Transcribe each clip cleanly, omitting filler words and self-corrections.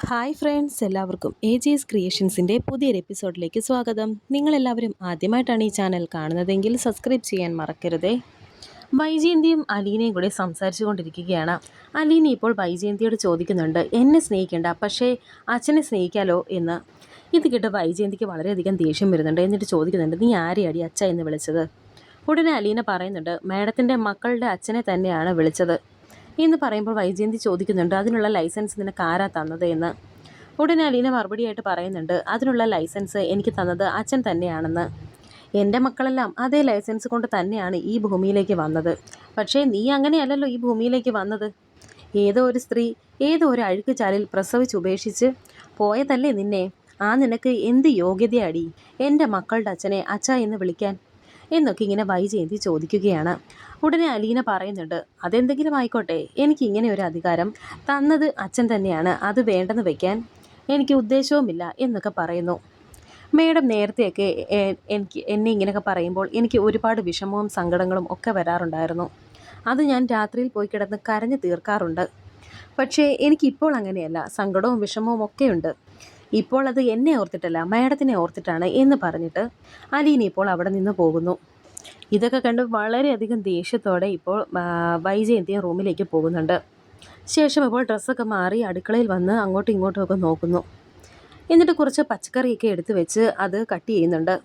Hi friends, എല്ലാവർക്കും AJ's ക്രിയേഷൻസിൻ്റെ പുതിയൊരു എപ്പിസോഡിലേക്ക് സ്വാഗതം. നിങ്ങളെല്ലാവരും ആദ്യമായിട്ടാണ് ഈ ചാനൽ കാണുന്നതെങ്കിൽ സബ്സ്ക്രൈബ് ചെയ്യാൻ മറക്കരുതേ. വൈജയന്തിയും അലീനയും കൂടെ സംസാരിച്ചു കൊണ്ടിരിക്കുകയാണ്. അലീന ഇപ്പോൾ വൈജയന്തിയോട് ചോദിക്കുന്നുണ്ട്, എന്നെ സ്നേഹിക്കേണ്ട പക്ഷേ അച്ഛനെ സ്നേഹിക്കാലോ എന്ന്. ഇത് കേട്ട് വൈജയന്തിക്ക് വളരെയധികം ദേഷ്യം വരുന്നുണ്ട്. എന്നിട്ട് ചോദിക്കുന്നുണ്ട്, നീ ആരെയാടി അച്ഛ എന്ന് വിളിച്ചത്? ഉടനെ അലീന പറയുന്നുണ്ട്, മാഡത്തിൻ്റെ മക്കളുടെ അച്ഛനെ തന്നെയാണ് വിളിച്ചത് എന്ന് പറയുമ്പോൾ വൈജയന്തി ചോദിക്കുന്നുണ്ട്, അതിനുള്ള ലൈസൻസ് നിനക്ക് ആരാ തന്നത് എന്ന്. ഉടനെ അലീന മറുപടിയായിട്ട് പറയുന്നുണ്ട്, അതിനുള്ള ലൈസൻസ് എനിക്ക് തന്നത് അച്ഛൻ തന്നെയാണെന്ന്. എൻ്റെ മക്കളെല്ലാം അതേ ലൈസൻസ് കൊണ്ട് തന്നെയാണ് ഈ ഭൂമിയിലേക്ക് വന്നത്. പക്ഷേ നീ അങ്ങനെയല്ലല്ലോ ഈ ഭൂമിയിലേക്ക് വന്നത്. ഏതോ ഒരു സ്ത്രീ ഏതോ ഒരു അഴുക്ക് ചാലിൽ പ്രസവിച്ചുപേക്ഷിച്ച് പോയതല്ലേ നിന്നെ. നിനക്ക് എന്ത് യോഗ്യതയാടി എൻ്റെ മക്കളുടെ അച്ഛനെ അച്ഛ എന്ന് വിളിക്കാൻ എന്നൊക്കെ ഇങ്ങനെ വൈജയന്തി ചോദിക്കുകയാണ്. ഉടനെ അലീന പറയുന്നുണ്ട്, അതെന്തെങ്കിലും ആയിക്കോട്ടെ, എനിക്ക് ഇങ്ങനെ ഒരു അധികാരം തന്നത് അച്ഛൻ തന്നെയാണ്, അത് വേണ്ടെന്ന് വെക്കാൻ എനിക്ക് ഉദ്ദേശവുമില്ല എന്നൊക്കെ പറയുന്നു. മേഡം നേരത്തെയൊക്കെ എന്നെ ഇങ്ങനെയൊക്കെ പറയുമ്പോൾ എനിക്ക് ഒരുപാട് വിഷമവും സങ്കടങ്ങളും ഒക്കെ വരാറുണ്ടായിരുന്നു. അത് ഞാൻ രാത്രിയിൽ പോയി കിടന്ന് കരഞ്ഞു തീർക്കാറുണ്ട്. പക്ഷേ എനിക്കിപ്പോൾ അങ്ങനെയല്ല, സങ്കടവും വിഷമവും ഒക്കെയുണ്ട്. ഇപ്പോൾ അത് എന്നെ ഓർത്തിട്ടല്ല, മേഡത്തിനെ ഓർത്തിട്ടാണ് എന്ന് പറഞ്ഞിട്ട് അലീന ഇപ്പോൾ അവിടെ നിന്ന് പോകുന്നു. ഇതൊക്കെ കണ്ട് വളരെയധികം ദേഷ്യത്തോടെ ഇപ്പോൾ വൈജയന്തി റൂമിലേക്ക് പോകുന്നുണ്ട്. ശേഷം ഇപ്പോൾ ഡ്രസ്സൊക്കെ മാറി അടുക്കളയിൽ വന്ന് അങ്ങോട്ടും ഇങ്ങോട്ടും ഒക്കെ നോക്കുന്നു. എന്നിട്ട് കുറച്ച് പച്ചക്കറിയൊക്കെ എടുത്ത് വെച്ച് അത് കട്ട് ചെയ്യുന്നുണ്ട്.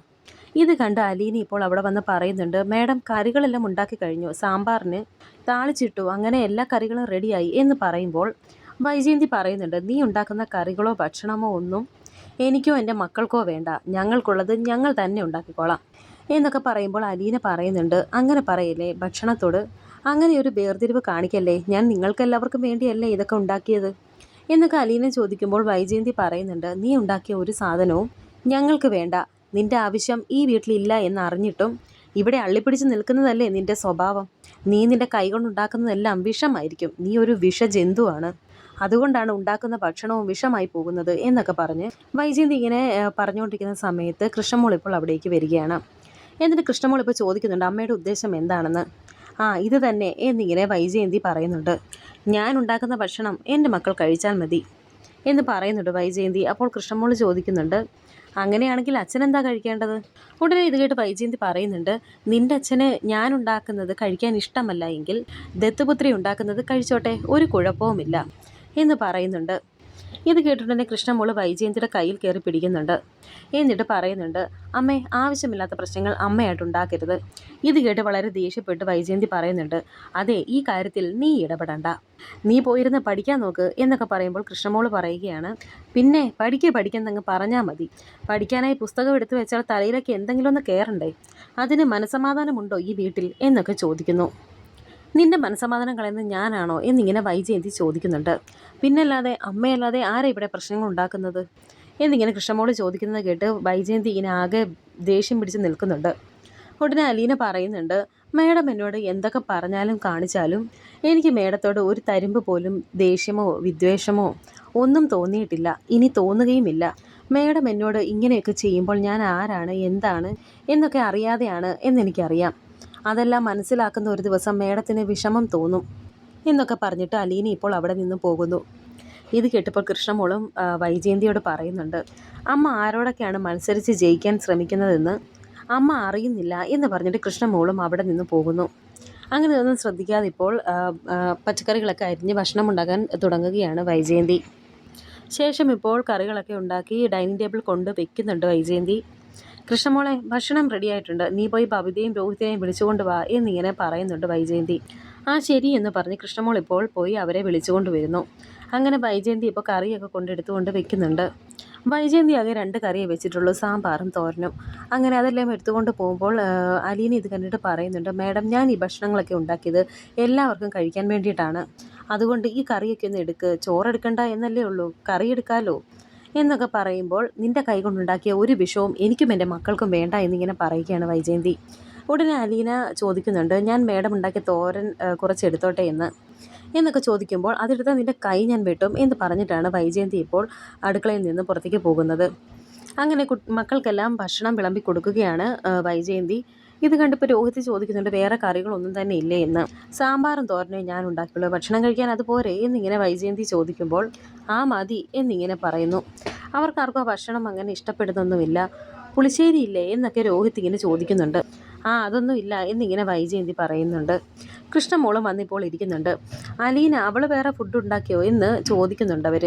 ഇത് കണ്ട് അലീന ഇപ്പോൾ അവിടെ വന്ന് പറയുന്നുണ്ട്, മാഡം കറികളെല്ലാം ഉണ്ടാക്കി കഴിഞ്ഞു, സാമ്പാറിന് താളിച്ചിട്ടു, അങ്ങനെ എല്ലാ കറികളും റെഡിയായി എന്ന് പറയുമ്പോൾ വൈജയന്തി പറയുന്നുണ്ട്, നീ ഉണ്ടാക്കുന്ന കറികളോ ഭക്ഷണമോ ഒന്നും എനിക്കോ എൻ്റെ മക്കൾക്കോ വേണ്ട, ഞങ്ങൾക്കുള്ളത് ഞങ്ങൾ തന്നെ ഉണ്ടാക്കിക്കോളാം എന്നൊക്കെ പറയുമ്പോൾ അലീന പറയുന്നുണ്ട്, അങ്ങനെ പറയല്ലേ, ഭക്ഷണത്തോട് അങ്ങനെ ഒരു വേർതിരിവ് കാണിക്കല്ലേ, ഞാൻ നിങ്ങൾക്കെല്ലാവർക്കും വേണ്ടിയല്ലേ ഇതൊക്കെ ഉണ്ടാക്കിയത് എന്നൊക്കെ അലീന ചോദിക്കുമ്പോൾ വൈജയന്തി പറയുന്നുണ്ട്, നീ ഉണ്ടാക്കിയ ഒരു സാധനവും ഞങ്ങൾക്ക് വേണ്ട, നിൻ്റെ ആവശ്യം ഈ വീട്ടിലില്ല എന്നറിഞ്ഞിട്ടും ഇവിടെ അള്ളിപ്പിടിച്ച് നിൽക്കുന്നതല്ലേ നിൻ്റെ സ്വഭാവം. നീ നിൻ്റെ കൈകൊണ്ടുണ്ടാക്കുന്നതെല്ലാം വിഷമായിരിക്കും, നീ ഒരു വിഷജന്തുവാണ്, അതുകൊണ്ടാണ് ഉണ്ടാക്കുന്ന ഭക്ഷണവും വിഷമായി പോകുന്നത് എന്നൊക്കെ പറഞ്ഞ് വൈജയന്തി ഇങ്ങനെ പറഞ്ഞുകൊണ്ടിരിക്കുന്ന സമയത്ത് കൃഷ്ണമോൾ ഇപ്പോൾ അവിടേക്ക് വരികയാണ്. എന്നിട്ട് കൃഷ്ണമോൾ ഇപ്പോൾ ചോദിക്കുന്നുണ്ട്, അമ്മയുടെ ഉദ്ദേശം എന്താണെന്ന്. ഇത് തന്നെ എന്നിങ്ങനെ വൈജയന്തി പറയുന്നുണ്ട്, ഞാൻ ഉണ്ടാക്കുന്ന ഭക്ഷണം എൻ്റെ മക്കൾ കഴിച്ചാൽ മതി എന്ന് പറയുന്നുണ്ട് വൈജയന്തി. അപ്പോൾ കൃഷ്ണമോൾ ചോദിക്കുന്നുണ്ട്, അങ്ങനെയാണെങ്കിൽ അച്ഛൻ എന്താ കഴിക്കേണ്ടത്? ഉടനെ ഇത് കേട്ട് വൈജയന്തി പറയുന്നുണ്ട്, നിൻ്റെ അച്ഛന് ഞാൻ ഉണ്ടാക്കുന്നത് കഴിക്കാൻ ഇഷ്ടമല്ല എങ്കിൽ ദത്തുപുത്രി ഉണ്ടാക്കുന്നത് കഴിച്ചോട്ടെ, ഒരു കുഴപ്പവുമില്ല എന്ന് പറയുന്നുണ്ട്. ഇത് കേട്ടിട്ടുണ്ടെങ്കിൽ കൃഷ്ണമോള് വൈജയന്തിയുടെ കയ്യിൽ കയറി പിടിക്കുന്നുണ്ട്. എന്നിട്ട് പറയുന്നുണ്ട്, അമ്മേ, ആവശ്യമില്ലാത്ത പ്രശ്നങ്ങൾ അമ്മയായിട്ട് ഉണ്ടാക്കരുത്. ഇത് കേട്ട് വളരെ ദേഷ്യപ്പെട്ട് വൈജയന്തി പറയുന്നുണ്ട്, അതെ, ഈ കാര്യത്തിൽ നീ ഇടപെടണ്ട, നീ പോയിരുന്ന് പഠിക്കാൻ നോക്ക് എന്നൊക്കെ പറയുമ്പോൾ കൃഷ്ണമോള് പറയുകയാണ്, പിന്നെ പഠിക്കുന്നങ്ങ് പറഞ്ഞാൽ മതി, പഠിക്കാനായി പുസ്തകം എടുത്തു വെച്ചാൽ തലയിലേക്ക് എന്തെങ്കിലും ഒന്ന് കയറണ്ടേ, അതിന് മനസ്സമാധാനമുണ്ടോ ഈ വീട്ടിൽ എന്നൊക്കെ ചോദിക്കുന്നു. നിന്റെ മനസ്സമാധാനം കളയുന്നത് ഞാനാണോ എന്നിങ്ങനെ വൈജയന്തി ചോദിക്കുന്നുണ്ട്. പിന്നല്ലാതെ അമ്മയല്ലാതെ ആരാ ഇവിടെ പ്രശ്നങ്ങൾ ഉണ്ടാക്കുന്നത് എന്നിങ്ങനെ കൃഷ്ണമോള് ചോദിക്കുന്നത് കേട്ട് വൈജയന്തി ഇങ്ങനെ ആകെ ദേഷ്യം പിടിച്ച് നിൽക്കുന്നുണ്ട്. ഉടനെ അലീന പറയുന്നുണ്ട്, മേഡം എന്നോട് എന്തൊക്കെ പറഞ്ഞാലും കാണിച്ചാലും എനിക്ക് മേഡത്തോട് ഒരു തരിമ്പ് പോലും ദേഷ്യമോ വിദ്വേഷമോ ഒന്നും തോന്നിയിട്ടില്ല, ഇനി തോന്നുകയുമില്ല. മേഡം എന്നോട് ഇങ്ങനെയൊക്കെ ചെയ്യുമ്പോൾ ഞാൻ ആരാണ് എന്താണ് എന്നൊക്കെ അറിയാതെയാണ് എന്നെനിക്കറിയാം. അതെല്ലാം മനസ്സിലാക്കുന്ന ഒരു ദിവസം മേഡത്തിന് വിഷമം തോന്നും എന്നൊക്കെ പറഞ്ഞിട്ട് അലീന ഇപ്പോൾ അവിടെ നിന്ന് പോകുന്നു. ഇത് കേട്ടപ്പോൾ കൃഷ്ണമോളും വൈജയന്തിയോട് പറയുന്നുണ്ട്, അമ്മ ആരോടൊക്കെയാണ് മത്സരിച്ച് ജയിക്കാൻ ശ്രമിക്കുന്നതെന്ന് അമ്മ അറിയുന്നില്ല എന്ന് പറഞ്ഞിട്ട് കൃഷ്ണമോളും അവിടെ നിന്ന് പോകുന്നു. അങ്ങനെ ഒന്നും ശ്രദ്ധിക്കാതെ ഇപ്പോൾ പച്ചക്കറികളൊക്കെ അരിഞ്ഞ് ഭക്ഷണം ഉണ്ടാക്കാൻ തുടങ്ങുകയാണ് വൈജയന്തി. ശേഷം ഇപ്പോൾ കറികളൊക്കെ ഉണ്ടാക്കി ഡൈനിങ് ടേബിൾ കൊണ്ട് വെക്കുന്നുണ്ട് വൈജയന്തി. കൃഷ്ണമോളെ, ഭക്ഷണം റെഡിയായിട്ടുണ്ട്, നീ പോയി ബബിതയും രോഹിതിനെയും വിളിച്ചുകൊണ്ട് വാ എന്നിങ്ങനെ പറയുന്നുണ്ട് വൈജയന്തി. ശരി എന്ന് പറഞ്ഞ് കൃഷ്ണമോൾ ഇപ്പോൾ പോയി അവരെ വിളിച്ചുകൊണ്ട് വരുന്നു. അങ്ങനെ വൈജയന്തി ഇപ്പോൾ കറിയൊക്കെ കൊണ്ടെടുത്തുകൊണ്ട് വെക്കുന്നുണ്ട്. വൈജയന്തി ആകെ 2 കറിയെ വെച്ചിട്ടുള്ളൂ, സാമ്പാറും തോരനും. അങ്ങനെ അതെല്ലാം എടുത്തുകൊണ്ട് പോകുമ്പോൾ അലീന ഇത് കണ്ടിട്ട് പറയുന്നുണ്ട്, മാഡം, ഞാൻ ഈ ഭക്ഷണങ്ങളൊക്കെ ഉണ്ടാക്കിയത് എല്ലാവർക്കും കഴിക്കാൻ വേണ്ടിയിട്ടാണ്, അതുകൊണ്ട് ഈ കറിയൊക്കെ ഒന്ന് എടുക്ക്, ചോറെടുക്കണ്ട എന്നല്ലേ ഉള്ളൂ, കറി എടുക്കാമല്ലോ എന്നൊക്കെ പറയുമ്പോൾ നിൻ്റെ കൈ കൊണ്ടുണ്ടാക്കിയ ഒരു വിഷവും എനിക്കും എൻ്റെ മക്കൾക്കും വേണ്ട എന്നിങ്ങനെ പറയുകയാണ് വൈജയന്തി. ഉടനെ അലീന ചോദിക്കുന്നുണ്ട്, ഞാൻ മേഡം ഉണ്ടാക്കിയ തോരൻ കുറച്ച് എടുത്തോട്ടെ എന്നൊക്കെ ചോദിക്കുമ്പോൾ അതെടുത്താൽ നിൻ്റെ കൈ ഞാൻ വെട്ടും എന്ന് പറഞ്ഞിട്ടാണ് വൈജയന്തി ഇപ്പോൾ അടുക്കളയിൽ നിന്ന് പുറത്തേക്ക് പോകുന്നത്. അങ്ങനെ മക്കൾക്കെല്ലാം ഭക്ഷണം വിളമ്പി കൊടുക്കുകയാണ് വൈജയന്തി. ഇത് കണ്ടിപ്പോൾ രോഹിത് ചോദിക്കുന്നുണ്ട് വേറെ കറികളൊന്നും തന്നെ ഇല്ലേ എന്ന്. സാമ്പാറും തോരനേ ഞാൻ ഉണ്ടാക്കുള്ളൂ, ഭക്ഷണം കഴിക്കാൻ അതുപോരെ എന്നിങ്ങനെ വൈജയന്തി ചോദിക്കുമ്പോൾ ആ മതി എന്നിങ്ങനെ പറയുന്നു. അവർക്കാർക്കും ആ ഭക്ഷണം അങ്ങനെ ഇഷ്ടപ്പെടുന്നൊന്നുമില്ല. പുളിശ്ശേരി ഇല്ലേ എന്നൊക്കെ രോഹിത് ഇങ്ങനെ ചോദിക്കുന്നുണ്ട്. ആ അതൊന്നും ഇല്ല എന്നിങ്ങനെ വൈജയന്തി പറയുന്നുണ്ട്. കൃഷ്ണമോളും വന്നിപ്പോൾ ഇരിക്കുന്നുണ്ട്. അലീന അവൾ വേറെ ഫുഡ് ഉണ്ടാക്കിയോ എന്ന് ചോദിക്കുന്നുണ്ട് അവർ.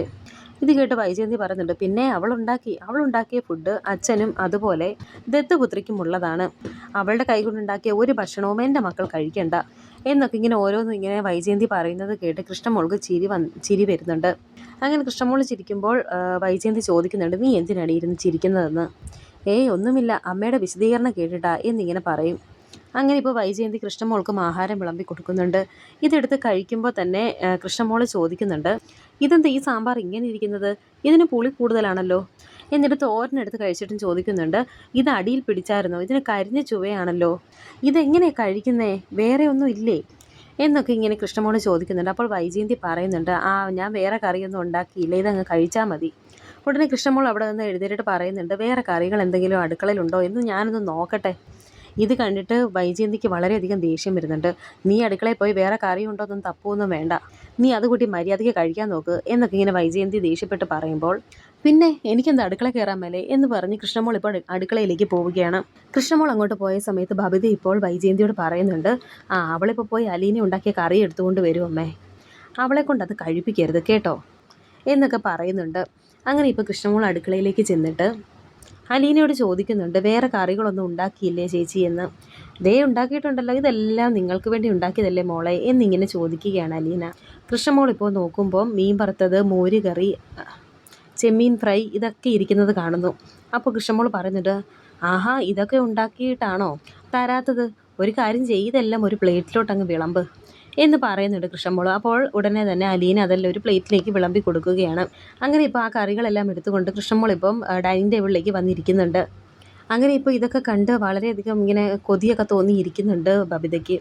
ഇത് കേട്ട് വൈജയന്തി പറയുന്നുണ്ട്, പിന്നെ അവളുണ്ടാക്കിയ ഫുഡ് അച്ഛനും അതുപോലെ ദത്തുപുത്രിക്കുമുള്ളതാണ്. അവളുടെ കൈകൊണ്ടുണ്ടാക്കിയ ഒരു ഭക്ഷണവും എൻ്റെ മക്കൾ കഴിക്കണ്ട എന്നൊക്കെ ഇങ്ങനെ ഓരോന്നും ഇങ്ങനെ വൈജയന്തി പറയുന്നത് കേട്ട് കൃഷ്ണമോൾക്ക് ചിരി വരുന്നുണ്ട്. അങ്ങനെ കൃഷ്ണമോൾ ചിരിക്കുമ്പോൾ വൈജയന്തി ചോദിക്കുന്നുണ്ട്, നീ എന്തിനാണ് ഇരുന്ന് ചിരിക്കുന്നതെന്ന്. ഏയ് ഒന്നുമില്ല, അമ്മയുടെ വിശദീകരണം കേട്ടിട്ടാ എന്നിങ്ങനെ പറയും. അങ്ങനെ ഇപ്പോൾ വൈജയന്തി കൃഷ്ണമോൾക്കും ആഹാരം വിളമ്പി കൊടുക്കുന്നുണ്ട്. ഇതെടുത്ത് കഴിക്കുമ്പോൾ തന്നെ കൃഷ്ണമോൾ ചോദിക്കുന്നുണ്ട്, ഇതെന്താ ഈ സാമ്പാർ ഇങ്ങനെ ഇരിക്കുന്നത്, ഇതിന് പുളി കൂടുതലാണല്ലോ. എന്നിട്ട് തോരനെടുത്ത് കഴിച്ചിട്ടും ചോദിക്കുന്നുണ്ട്, ഇത് അടിയിൽ പിടിച്ചായിരുന്നോ, ഇതിന് കരിഞ്ഞ ചുവയാണല്ലോ, ഇതെങ്ങനെയാണ് കഴിക്കുന്നേ, വേറെ ഒന്നും ഇല്ലേ എന്നൊക്കെ ഇങ്ങനെ കൃഷ്ണമോൾ ചോദിക്കുന്നുണ്ട്. അപ്പോൾ വൈജയന്തി പറയുന്നുണ്ട്, ആ ഞാൻ വേറെ കറിയൊന്നും ഉണ്ടാക്കിയില്ല, ഇതങ്ങ് കഴിച്ചാൽ മതി. ഉടനെ കൃഷ്ണമോൾ അവിടെ നിന്ന് എഴുന്നേറ്റ് പറയുന്നുണ്ട്, വേറെ കറികൾ എന്തെങ്കിലും അടുക്കളയിലുണ്ടോ എന്ന് ഞാനൊന്ന് നോക്കട്ടെ. ഇത് കണ്ടിട്ട് വൈജയന്തിക്ക് വളരെയധികം ദേഷ്യം വരുന്നുണ്ട്. നീ അടുക്കളയിൽ പോയി വേറെ കറിയുണ്ടോ എന്നൊന്നും തപ്പുവൊന്നും വേണ്ട, നീ അതുകൂട്ടി മര്യാദയ്ക്ക് കഴിക്കാൻ നോക്ക് എന്നൊക്കെ ഇങ്ങനെ വൈജയന്തി ദേഷ്യപ്പെട്ട് പറയുമ്പോൾ, പിന്നെ എനിക്കെന്താ അടുക്കള കയറാൻ മേലെ എന്ന് പറഞ്ഞ് കൃഷ്ണമോൾ ഇപ്പോൾ അടുക്കളയിലേക്ക് പോവുകയാണ്. കൃഷ്ണമോൾ അങ്ങോട്ട് പോയ സമയത്ത് ബബിത ഇപ്പോൾ വൈജയന്തിയോട് പറയുന്നുണ്ട്, ആ അവളിപ്പോൾ പോയി അലീന ഉണ്ടാക്കിയ കറി എടുത്തുകൊണ്ട് വരും അമ്മേ, അവളെ കൊണ്ട് അത് കഴിപ്പിക്കരുത് കേട്ടോ എന്നൊക്കെ പറയുന്നുണ്ട്. അങ്ങനെ ഇപ്പോൾ കൃഷ്ണമോൾ അടുക്കളയിലേക്ക് ചെന്നിട്ട് അലീനയോട് ചോദിക്കുന്നുണ്ട്, വേറെ കറികളൊന്നും ഉണ്ടാക്കിയില്ലേ ചേച്ചി എന്ന്. ദേ ഉണ്ടാക്കിയിട്ടുണ്ടല്ലോ, ഇതെല്ലാം നിങ്ങൾക്ക് വേണ്ടി ഉണ്ടാക്കിയതല്ലേ മോളെ എന്നിങ്ങനെ ചോദിക്കുകയാണ് അലീന. കൃഷ്ണമോൾ ഇപ്പോൾ നോക്കുമ്പോൾ മീൻ വറുത്തത്, മോര് കറി, ചെമ്മീൻ ഫ്രൈ ഇതൊക്കെ ഇരിക്കുന്നത് കാണുന്നു. അപ്പോൾ കൃഷ്ണമോൾ പറയുന്നുണ്ട്, ആഹാ ഇതൊക്കെ ഉണ്ടാക്കിയിട്ടാണോ തരാത്തത്, ഒരു കാര്യം ചെയ്തെല്ലാം ഒരു പ്ലേറ്റിലോട്ട് അങ്ങ് വിളമ്പ് എന്ന് പറയുന്നുണ്ട് കൃഷ്ണമോൾ. അപ്പോൾ ഉടനെ തന്നെ അലീന അതെല്ലാം ഒരു പ്ലേറ്റിലേക്ക് വിളമ്പി കൊടുക്കുകയാണ്. അങ്ങനെ ഇപ്പോൾ ആ കറികളെല്ലാം എടുത്തുകൊണ്ട് കൃഷ്ണമോൾ ഇപ്പം ഡൈനിങ് ടേബിളിലേക്ക് വന്നിരിക്കുന്നുണ്ട്. അങ്ങനെ ഇപ്പോൾ ഇതൊക്കെ കണ്ട് വളരെയധികം ഇങ്ങനെ കൊതിയൊക്കെ തോന്നിയിരിക്കുന്നുണ്ട് ബബിതയ്ക്ക്.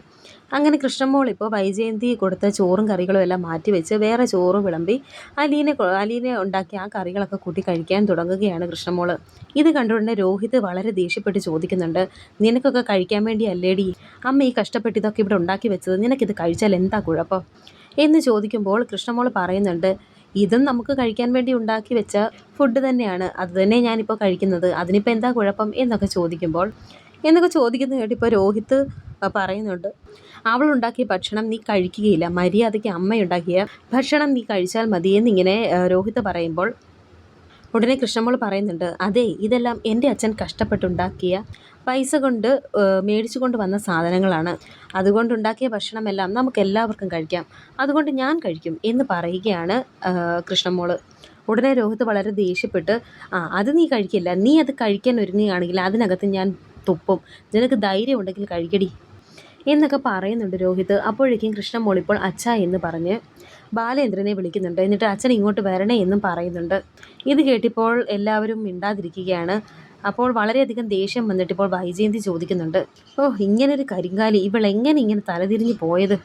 അങ്ങനെ കൃഷ്ണമോൾ ഇപ്പോൾ വൈജയന്തി കൊടുത്ത ചോറും കറികളും എല്ലാം മാറ്റി വെച്ച് വേറെ ചോറ് വിളമ്പി അലീന ഉണ്ടാക്കി ആ കറികളൊക്കെ കൂട്ടി കഴിക്കാൻ തുടങ്ങുകയാണ് കൃഷ്ണമോൾ. ഇത് കണ്ടുകൊണ്ട് രോഹിത് വളരെ ദേഷ്യപ്പെട്ട് ചോദിക്കുന്നുണ്ട്, നിനക്കൊക്കെ കഴിക്കാൻ വേണ്ടി അല്ലേടി അമ്മ ഈ കഷ്ടപ്പെട്ട് ഇതൊക്കെ ഇവിടെ ഉണ്ടാക്കി വെച്ചത്, നിനക്കിത് കഴിച്ചാൽ എന്താ കുഴപ്പം എന്ന് ചോദിക്കുമ്പോൾ കൃഷ്ണമോൾ പറയുന്നുണ്ട്, ഇതും നമുക്ക് കഴിക്കാൻ വേണ്ടി ഉണ്ടാക്കി വെച്ച ഫുഡ് തന്നെയാണ്, അത് തന്നെ ഞാനിപ്പോൾ കഴിക്കുന്നത്, അതിനിപ്പോൾ എന്താ കുഴപ്പം എന്നൊക്കെ ചോദിക്കുന്നത് കേട്ടിപ്പോൾ രോഹിത് പറയുന്നുണ്ട്, അവളുണ്ടാക്കിയ ഭക്ഷണം നീ കഴിക്കുകയില്ല, മര്യാദയ്ക്ക് അമ്മയുണ്ടാക്കിയ ഭക്ഷണം നീ കഴിച്ചാൽ മതി എന്നിങ്ങനെ രോഹിത് പറയുമ്പോൾ ഉടനെ കൃഷ്ണമോൾ പറയുന്നുണ്ട്, അതെ ഇതെല്ലാം എൻ്റെ അച്ഛൻ കഷ്ടപ്പെട്ടുണ്ടാക്കിയ പൈസ കൊണ്ട് മേടിച്ചു കൊണ്ട് വന്ന സാധനങ്ങളാണ്, അതുകൊണ്ടുണ്ടാക്കിയ ഭക്ഷണമെല്ലാം നമുക്ക് എല്ലാവർക്കും കഴിക്കാം, അതുകൊണ്ട് ഞാൻ കഴിക്കും എന്ന് പറയുകയാണ് കൃഷ്ണമോൾ. ഉടനെ രോഹിത് വളരെ ദേഷ്യപ്പെട്ട്, ആ അത് നീ കഴിക്കില്ല, നീ അത് കഴിക്കാൻ ഒരുങ്ങുകയാണെങ്കിൽ അതിനകത്ത് ഞാൻ തുപ്പും, നിനക്ക് ധൈര്യം ഉണ്ടെങ്കിൽ കഴിക്കടി എന്നൊക്കെ പറയുന്നുണ്ട് രോഹിത്. അപ്പോഴേക്കും കൃഷ്ണമോൾ ഇപ്പോൾ അച്ഛ എന്ന് പറഞ്ഞ് ബാലേന്ദ്രനെ വിളിക്കുന്നുണ്ട്. എന്നിട്ട് അച്ഛൻ ഇങ്ങോട്ട് വരണേ എന്നും പറയുന്നുണ്ട്. ഇത് കേട്ടിപ്പോൾ എല്ലാവരും മിണ്ടാതിരിക്കുകയാണ്. അപ്പോൾ വളരെയധികം ദേഷ്യം വന്നിട്ട് ഇപ്പോൾ വൈജയന്തി ചോദിക്കുന്നുണ്ട്, ഓ ഇങ്ങനൊരു കരിങ്കാലി ഇവളെങ്ങനെ ഇങ്ങനെ തലതിരിഞ്ഞ് പോയത്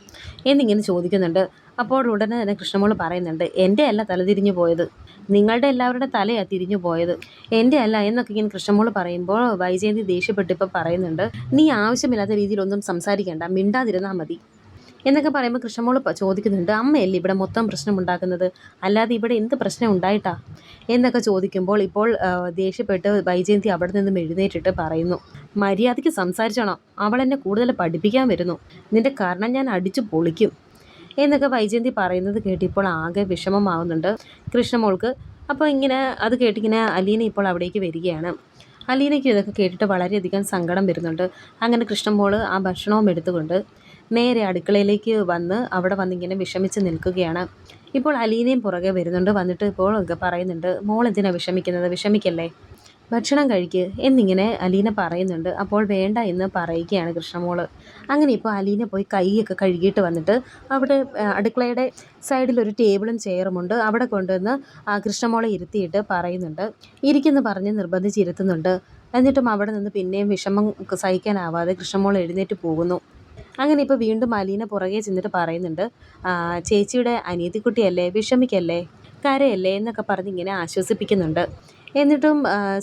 എന്നിങ്ങനെ ചോദിക്കുന്നുണ്ട്. അപ്പോൾ ഉടനെ തന്നെ കൃഷ്ണമോൾ പറയുന്നുണ്ട്, എൻ്റെ അല്ല തലതിരിഞ്ഞു പോയത്, നിങ്ങളുടെ എല്ലാവരുടെ തലയാണ് തിരിഞ്ഞു പോയത്, എൻ്റെ അല്ല എന്നൊക്കെ ഇങ്ങനെ കൃഷ്ണമോൾ പറയുമ്പോൾ വൈജയന്തി ദേഷ്യപ്പെട്ട് ഇപ്പോൾ പറയുന്നുണ്ട്, നീ ആവശ്യമില്ലാത്ത രീതിയിലൊന്നും സംസാരിക്കേണ്ട, മിണ്ടാതിരുന്നാൽ മതി എന്നൊക്കെ പറയുമ്പോൾ കൃഷ്ണമോൾ ചോദിക്കുന്നുണ്ട്, അമ്മയല്ലേ ഇവിടെ മൊത്തം പ്രശ്നമുണ്ടാക്കുന്നത്, അല്ലാതെ ഇവിടെ എന്ത് പ്രശ്നം ഉണ്ടായിട്ടാ എന്നൊക്കെ ചോദിക്കുമ്പോൾ ഇപ്പോൾ ദേഷ്യപ്പെട്ട് വൈജയന്തി അവിടെ നിന്നും എഴുന്നേറ്റിട്ട് പറയുന്നു, മര്യാദയ്ക്ക് സംസാരിച്ചോണം, അവൾ എന്നെ കൂടുതൽ പഠിപ്പിക്കാൻ വരുന്നു, നിന്റെ കാരണം ഞാൻ അടിച്ചു പൊളിക്കും എന്നൊക്കെ വൈജയന്തി പറയുന്നത് കേട്ടിപ്പോൾ ആകെ വിഷമമാവുന്നുണ്ട് കൃഷ്ണമോൾക്ക്. അപ്പോൾ ഇങ്ങനെ അത് കേട്ടിങ്ങനെ അലീന ഇപ്പോൾ അവിടേക്ക് വരികയാണ്. അലീനയ്ക്ക് ഇതൊക്കെ കേട്ടിട്ട് വളരെയധികം സങ്കടം വരുന്നുണ്ട്. അങ്ങനെ കൃഷ്ണമോൾ ആ ഭക്ഷണവും എടുത്തുകൊണ്ട് നേരെ അടുക്കളയിലേക്ക് വന്ന് അവിടെ വന്നിങ്ങനെ വിഷമിച്ച് നിൽക്കുകയാണ്. ഇപ്പോൾ അലീനയും പുറകെ വരുന്നുണ്ട്. വന്നിട്ട് ഇപ്പോൾ പറയുന്നുണ്ട്, മോൾ എന്തിനാണ് വിഷമിക്കുന്നത്, വിഷമിക്കല്ലേ, ഭക്ഷണം കഴിക്ക് എന്നിങ്ങനെ അലീന പറയുന്നുണ്ട്. അപ്പോൾ വേണ്ട എന്ന് പറയുകയാണ് കൃഷ്ണമോൾ. അങ്ങനെ ഇപ്പോൾ അലീന പോയി കൈയൊക്കെ കഴുകിയിട്ട് വന്നിട്ട് അവിടെ അടുക്കളയുടെ സൈഡിൽ ഒരു ടേബിളും ചെയറുമുണ്ട്, അവിടെ കൊണ്ടുവന്ന് കൃഷ്ണമോളെ ഇരുത്തിയിട്ട് പറയുന്നുണ്ട്, ഇരിക്കെന്ന് പറഞ്ഞ് നിർബന്ധിച്ചിരുത്തുന്നുണ്ട്. എന്നിട്ടും അവിടെ നിന്ന് പിന്നെയും വിഷമം സഹിക്കാനാവാതെ കൃഷ്ണമോൾ എഴുന്നേറ്റ് പോകുന്നു. അങ്ങനെ ഇപ്പോൾ വീണ്ടും അലീന പുറകെ ചെന്നിട്ട് പറയുന്നുണ്ട്, ചേച്ചിയുടെ അനിയത്തിക്കുട്ടിയല്ലേ, വിഷമിക്കല്ലേ, കരയല്ലേ എന്നൊക്കെ പറഞ്ഞ് ഇങ്ങനെ ആശ്വസിപ്പിക്കുന്നുണ്ട്. എന്നിട്ടും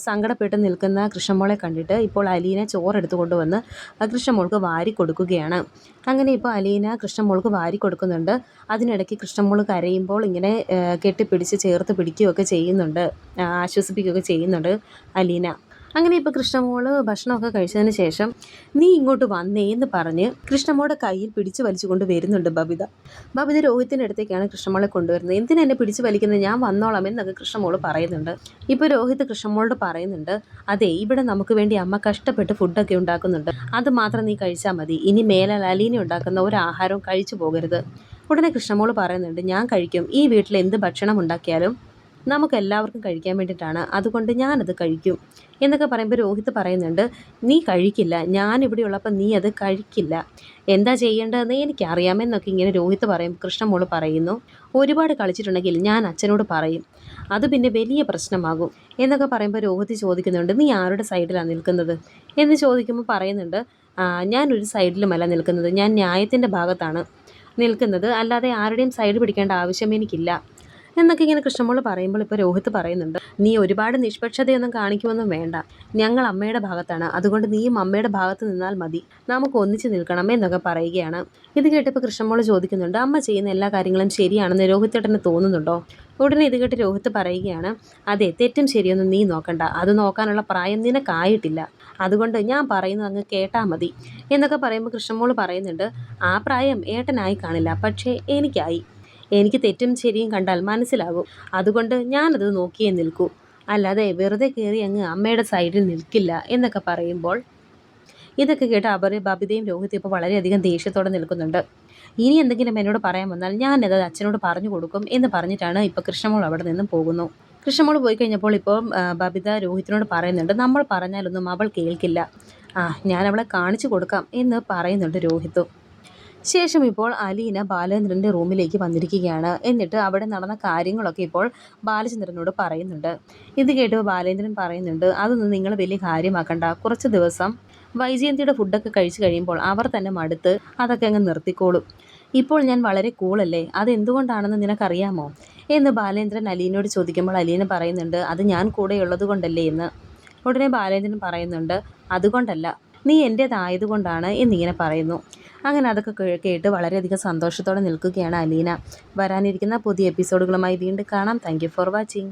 സങ്കടപ്പെട്ട് നിൽക്കുന്ന കൃഷ്ണമോളെ കണ്ടിട്ട് ഇപ്പോൾ അലീന ചോറെടുത്ത് കൊണ്ടുവന്ന് കൃഷ്ണമോൾക്ക് വാരി കൊടുക്കുകയാണ്. അങ്ങനെ ഇപ്പോൾ അലീന കൃഷ്ണമോൾക്ക് വാരി കൊടുക്കുന്നുണ്ട്. അതിനിടയ്ക്ക് കൃഷ്ണമോൾ കരയുമ്പോൾ ഇങ്ങനെ കെട്ടിപ്പിടിച്ച് ചേർത്ത് പിടിക്കുകയൊക്കെ ചെയ്യുന്നുണ്ട്, ആശ്വസിപ്പിക്കുകയൊക്കെ ചെയ്യുന്നുണ്ട് അലീന. അങ്ങനെ ഇപ്പോൾ കൃഷ്ണമോൾ ഭക്ഷണമൊക്കെ കഴിച്ചതിന് ശേഷം നീ ഇങ്ങോട്ട് വന്നേ എന്ന് പറഞ്ഞ് കൃഷ്ണമോളുടെ കയ്യിൽ പിടിച്ച് വലിച്ചുകൊണ്ട് വരുന്നുണ്ട് ബബിത. ബബിത രോഹിത്തിൻ്റെ അടുത്തേക്കാണ് കൃഷ്ണമോളെ കൊണ്ടുവരുന്നത്. എന്തിനാ എന്നെ പിടിച്ച് വലിക്കുന്നത്, ഞാൻ വന്നോളാം എന്നൊക്കെ കൃഷ്ണമോൾ പറയുന്നുണ്ട്. ഇപ്പോൾ രോഹിത് കൃഷ്ണമോളോട് പറയുന്നുണ്ട്, അതെ ഇവിടെ നമുക്ക് വേണ്ടി അമ്മ കഷ്ടപ്പെട്ട് ഫുഡൊക്കെ ഉണ്ടാക്കുന്നുണ്ട്, അത് മാത്രം നീ കഴിച്ചാൽ മതി, ഇനി മേലാൽ അലീന ഉണ്ടാക്കുന്ന ഒരു ആഹാരവും കഴിച്ചു പോകരുത്. ഉടനെ കൃഷ്ണമോൾ പറയുന്നുണ്ട്, ഞാൻ കഴിക്കും, ഈ വീട്ടിൽ എന്ത് ഭക്ഷണം ഉണ്ടാക്കിയാലും നമുക്ക് എല്ലാവർക്കും കഴിക്കാൻ വേണ്ടിയിട്ടാണ്, അതുകൊണ്ട് ഞാനത് കഴിക്കും എന്നൊക്കെ പറയുമ്പോൾ രോഹിത് പറയുന്നുണ്ട്, നീ കഴിക്കില്ല, ഞാനിവിടെ ഉള്ളപ്പോൾ നീ അത് കഴിക്കില്ല, എന്താ ചെയ്യേണ്ടതെന്ന് എനിക്കറിയാമെന്നൊക്കെ ഇങ്ങനെ രോഹിത് പറയും. കൃഷ്ണമോൾ പറയുന്നു, ഒരുപാട് കളിച്ചിട്ടുണ്ടെങ്കിൽ ഞാൻ അച്ഛനോട് പറയും, അത് പിന്നെ വലിയ പ്രശ്നമാകും എന്നൊക്കെ പറയുമ്പോൾ രോഹിത് ചോദിക്കുന്നുണ്ട്, നീ ആരുടെ സൈഡിലാണ് നിൽക്കുന്നത് എന്ന് ചോദിക്കുമ്പോൾ പറയുന്നുണ്ട്, ഞാനൊരു സൈഡിലുമല്ല നിൽക്കുന്നത്, ഞാൻ ന്യായത്തിൻ്റെ ഭാഗത്താണ് നിൽക്കുന്നത്, അല്ലാതെ ആരുടെയും സൈഡ് പിടിക്കേണ്ട ആവശ്യം എനിക്കില്ല എന്നൊക്കെ ഇങ്ങനെ കൃഷ്ണമോൾ പറയുമ്പോൾ ഇപ്പോൾ രോഹിത് പറയുന്നുണ്ട്, നീ ഒരുപാട് നിഷ്പക്ഷതയൊന്നും കാണിക്കുമൊന്നും വേണ്ട, ഞങ്ങൾ അമ്മയുടെ ഭാഗത്താണ്, അതുകൊണ്ട് നീയും അമ്മയുടെ ഭാഗത്ത് നിന്നാൽ മതി, നമുക്ക് ഒന്നിച്ച് നിൽക്കണം എന്നൊക്കെ പറയുകയാണ്. ഇത് കേട്ടപ്പോൾ കൃഷ്ണമോൾ ചോദിക്കുന്നുണ്ട്, അമ്മ ചെയ്യുന്ന എല്ലാ കാര്യങ്ങളും ശരിയാണെന്ന് രോഹിത്തേട്ടന് തോന്നുന്നുണ്ടോ? ഉടനെ ഇത് കേട്ട് രോഹിത് പറയുകയാണ്, അതെ തെറ്റും ശരിയൊന്നും നീ നോക്കണ്ട, അത് നോക്കാനുള്ള പ്രായം നിനക്കായിട്ടില്ല, അതുകൊണ്ട് ഞാൻ പറയുന്നത് അങ്ങ് കേട്ടാൽ മതി എന്നൊക്കെ പറയുമ്പോൾ കൃഷ്ണമോൾ പറയുന്നുണ്ട്, ആ പ്രായം ഏട്ടനായി കാണില്ല, പക്ഷേ എനിക്കായി, എനിക്ക് തെറ്റും ശരിയും കണ്ടാൽ മനസ്സിലാകും, അതുകൊണ്ട് ഞാനത് നോക്കിയേ നിൽക്കൂ, അല്ലാതെ വെറുതെ കയറി അങ്ങ് അമ്മയുടെ സൈഡിൽ നിൽക്കില്ല എന്നൊക്കെ പറയുമ്പോൾ ഇതൊക്കെ കേട്ട് ബബിതയും രോഹിത്തും ഇപ്പോൾ വളരെയധികം ദേഷ്യത്തോടെ നിൽക്കുന്നുണ്ട്. ഇനി എന്തെങ്കിലും എന്നോട് പറയാൻ വന്നാൽ ഞാനത് അച്ഛനോട് പറഞ്ഞു കൊടുക്കും എന്ന് പറഞ്ഞിട്ടാണ് ഇപ്പോൾ കൃഷ്ണമോൾ അവിടെ നിന്ന് പോകുന്നു. കൃഷ്ണമോൾ പോയി കഴിഞ്ഞപ്പോൾ ഇപ്പോൾ ബബിത രോഹിത്തിനോട് പറയുന്നുണ്ട്, നമ്മൾ പറഞ്ഞാലൊന്നും അവൾ കേൾക്കില്ല, ഞാൻ അവളെ കാണിച്ചു കൊടുക്കാം എന്ന് പറയുന്നുണ്ട് രോഹിത്തും. ശേഷം ഇപ്പോൾ അലീന ബാലേന്ദ്രൻ്റെ റൂമിലേക്ക് വന്നിരിക്കുകയാണ്. എന്നിട്ട് അവിടെ നടന്ന കാര്യങ്ങളൊക്കെ ഇപ്പോൾ ബാലചന്ദ്രനോട് പറയുന്നുണ്ട്. ഇത് കേട്ട് ബാലേന്ദ്രൻ പറയുന്നുണ്ട്, അതൊന്നും നിങ്ങൾ വലിയ കാര്യമാക്കണ്ട, കുറച്ച് ദിവസം വൈജയന്തിയുടെ ഫുഡൊക്കെ കഴിച്ചു കഴിയുമ്പോൾ അവർ തന്നെ മടുത്ത് അതൊക്കെ അങ്ങ് നിർത്തിക്കോളും, ഇപ്പോൾ ഞാൻ വളരെ കൂളല്ലേ, അതെന്തുകൊണ്ടാണെന്ന് നിനക്കറിയാമോ എന്ന് ബാലേന്ദ്രൻ അലീനയോട് ചോദിക്കുമ്പോൾ അലീന പറയുന്നുണ്ട്, അത് ഞാൻ കൂടെയുള്ളത് കൊണ്ടല്ലേ എന്ന്. ഉടനെ ബാലേന്ദ്രൻ പറയുന്നുണ്ട്, അതുകൊണ്ടല്ല, നീ എൻ്റേതായതുകൊണ്ടാണ് എന്നിങ്ങനെ പറയുന്നു. അങ്ങനെ അതൊക്കെ കേട്ട് വളരെയധികം സന്തോഷത്തോടെ നിൽക്കുകയാണ് അലീന. വരാനിരിക്കുന്ന പുതിയ എപ്പിസോഡുകളുമായി വീണ്ടും കാണാം. Thank you for watching.